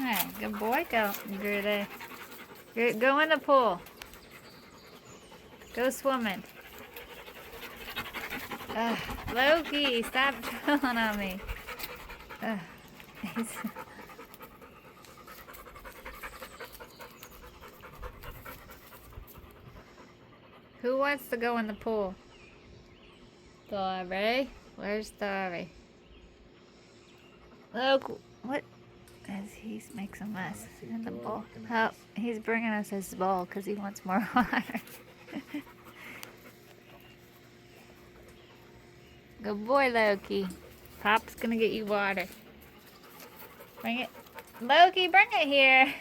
Hey, good boy. Go there. Go in the pool. Go swimming. Loki, stop drilling on me. He's... Who wants to go in the pool? Dory? Where's Dory? Look, what? As he makes a mess in the bowl. Oh, he's bringing us his bowl because he wants more water. Good boy, Loki. Pop's gonna get you water. Bring it. Loki, bring it here.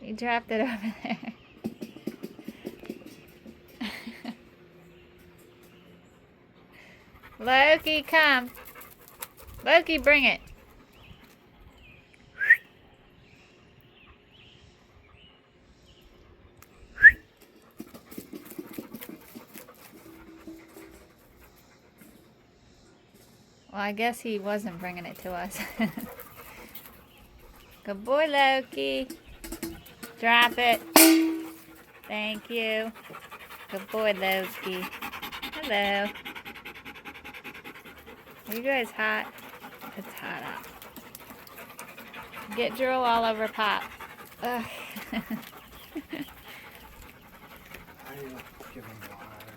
You dropped it over there. Loki, come. Loki, bring it. Well, I guess he wasn't bringing it to us. Good boy, Loki. Drop it. Thank you. Good boy, Loki. Hello. Are you guys hot? It's hot out. Get drool all over Pop. Ugh. I give him water.